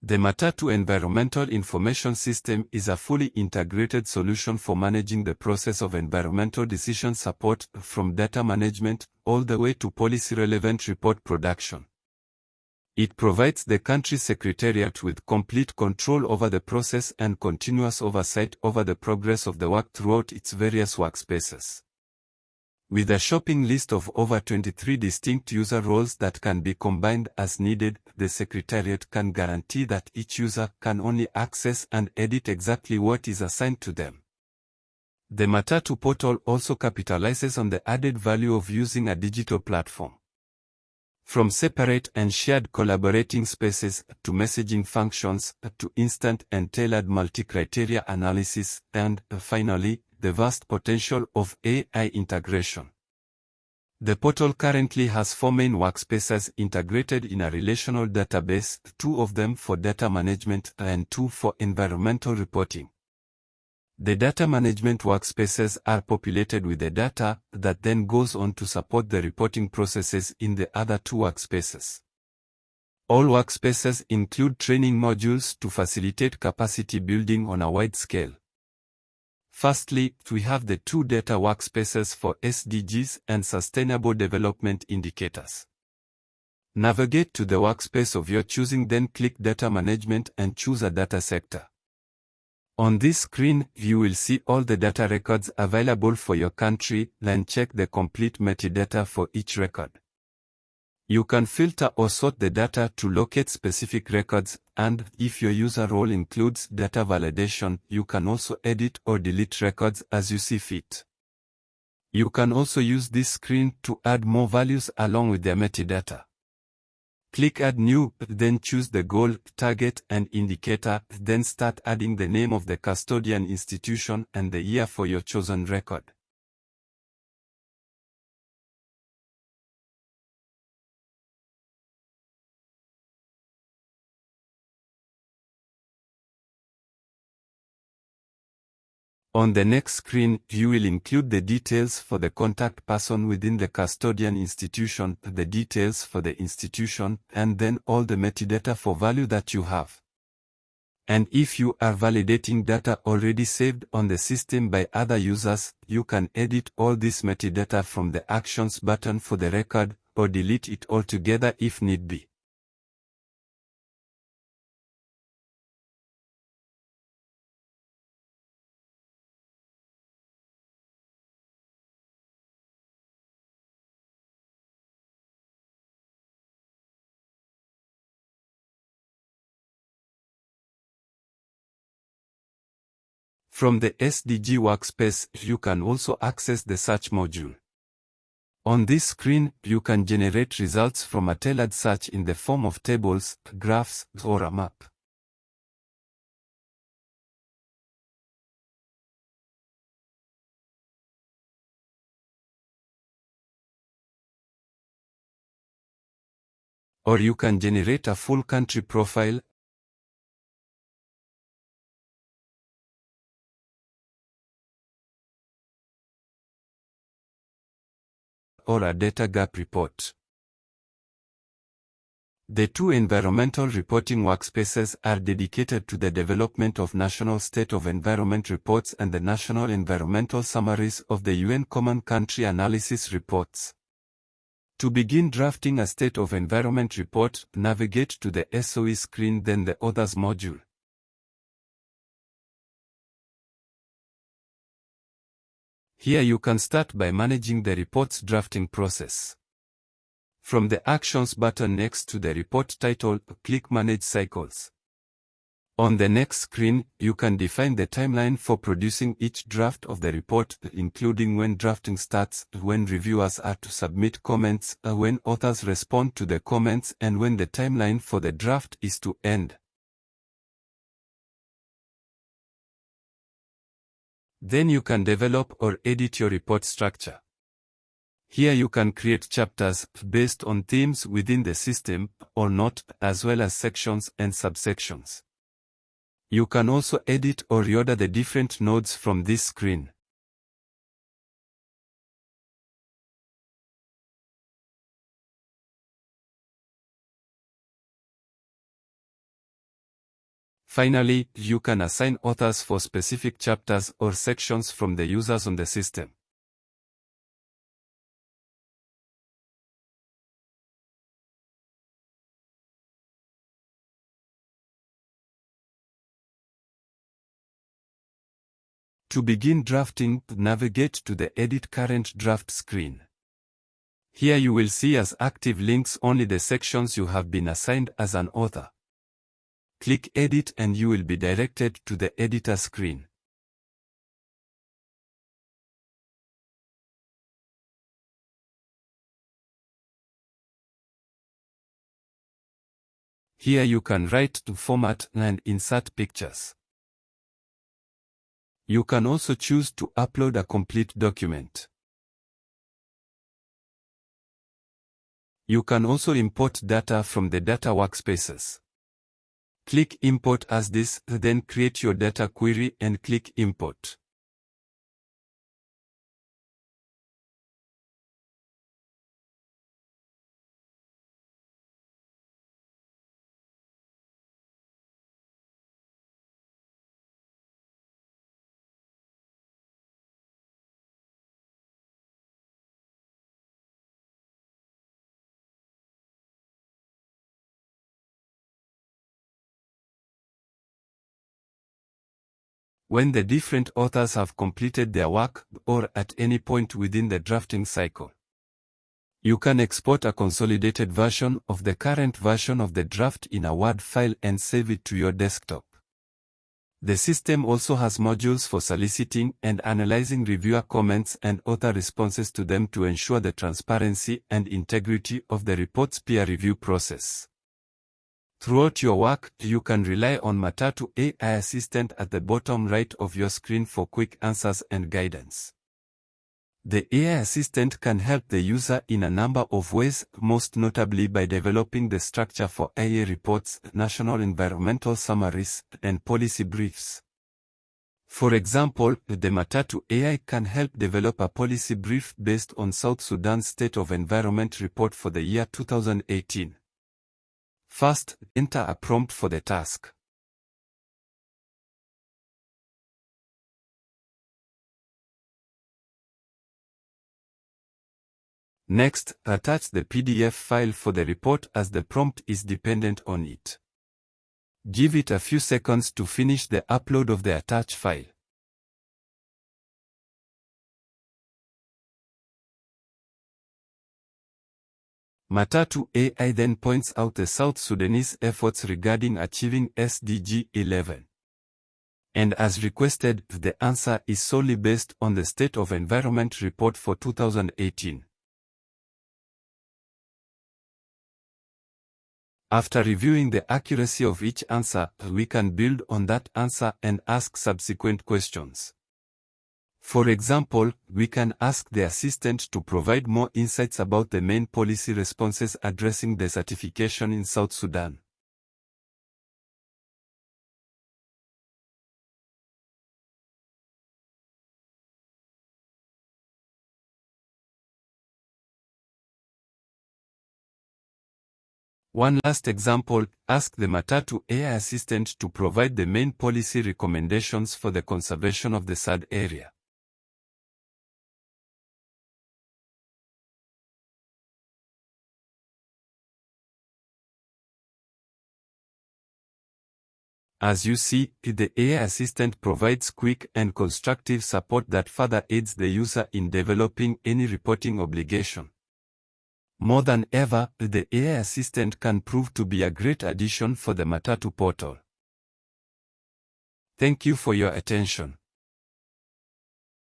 The Matatu Environmental Information System is a fully integrated solution for managing the process of environmental decision support from data management all the way to policy-relevant report production. It provides the country secretariat with complete control over the process and continuous oversight over the progress of the work throughout its various workspaces. With a shopping list of over 23 distinct user roles that can be combined as needed, the Secretariat can guarantee that each user can only access and edit exactly what is assigned to them. The Matatu portal also capitalizes on the added value of using a digital platform. From separate and shared collaborating spaces, to messaging functions, to instant and tailored multi-criteria analysis, and, finally, the vast potential of AI integration. The portal currently has 4 main workspaces integrated in a relational database, 2 of them for data management and 2 for environmental reporting. The data management workspaces are populated with the data that then goes on to support the reporting processes in the other 2 workspaces. All workspaces include training modules to facilitate capacity building on a wide scale. Firstly, we have the 2 data workspaces for SDGs and Sustainable Development Indicators. Navigate to the workspace of your choosing, then click Data Management and choose a data sector. On this screen, you will see all the data records available for your country, then check the complete metadata for each record. You can filter or sort the data to locate specific records, and if your user role includes data validation, you can also edit or delete records as you see fit. You can also use this screen to add more values along with their metadata. Click Add New, then choose the goal, target, and indicator, then start adding the name of the custodian institution and the year for your chosen record. On the next screen, you will include the details for the contact person within the custodian institution, the details for the institution, and then all the metadata for value that you have. And if you are validating data already saved on the system by other users, you can edit all this metadata from the Actions button for the record, or delete it altogether if need be. From the SDG workspace, you can also access the search module. On this screen, you can generate results from a tailored search in the form of tables, graphs, or a map. Or you can generate a full country profile, or a data gap report. The 2 environmental reporting workspaces are dedicated to the development of National State of Environment reports and the National Environmental Summaries of the UN Common Country Analysis reports. To begin drafting a State of Environment report, navigate to the SOE screen, then the Others module. Here you can start by managing the report's drafting process. From the Actions button next to the report title, click Manage Cycles. On the next screen, you can define the timeline for producing each draft of the report, including when drafting starts, when reviewers are to submit comments, when authors respond to the comments, and when the timeline for the draft is to end. Then you can develop or edit your report structure. Here you can create chapters based on themes within the system, or not, as well as sections and subsections. You can also edit or reorder the different nodes from this screen. Finally, you can assign authors for specific chapters or sections from the users on the system. To begin drafting, navigate to the Edit Current Draft screen. Here you will see as active links only the sections you have been assigned as an author. Click Edit and you will be directed to the editor screen. Here you can write, format, and insert pictures. You can also choose to upload a complete document. You can also import data from the data workspaces. Click Import as this, then create your data query and click Import. When the different authors have completed their work, or at any point within the drafting cycle, you can export a consolidated version of the current version of the draft in a Word file and save it to your desktop. The system also has modules for soliciting and analyzing reviewer comments and author responses to them to ensure the transparency and integrity of the report's peer review process. Throughout your work, you can rely on Matatu AI Assistant at the bottom right of your screen for quick answers and guidance. The AI Assistant can help the user in a number of ways, most notably by developing the structure for IA reports, national environmental summaries, and policy briefs. For example, the Matatu AI can help develop a policy brief based on South Sudan's State of Environment report for the year 2018. First, enter a prompt for the task. Next, attach the PDF file for the report as the prompt is dependent on it. Give it a few seconds to finish the upload of the attached file. Matatu AI then points out the South Sudanese efforts regarding achieving SDG 11. And as requested, the answer is solely based on the State of Environment report for 2018. After reviewing the accuracy of each answer, we can build on that answer and ask subsequent questions. For example, we can ask the assistant to provide more insights about the main policy responses addressing desertification in South Sudan. One last example, ask the Matatu AI assistant to provide the main policy recommendations for the conservation of the SAD area. As you see, the AI assistant provides quick and constructive support that further aids the user in developing any reporting obligation. More than ever, the AI assistant can prove to be a great addition for the Matatu portal. Thank you for your attention.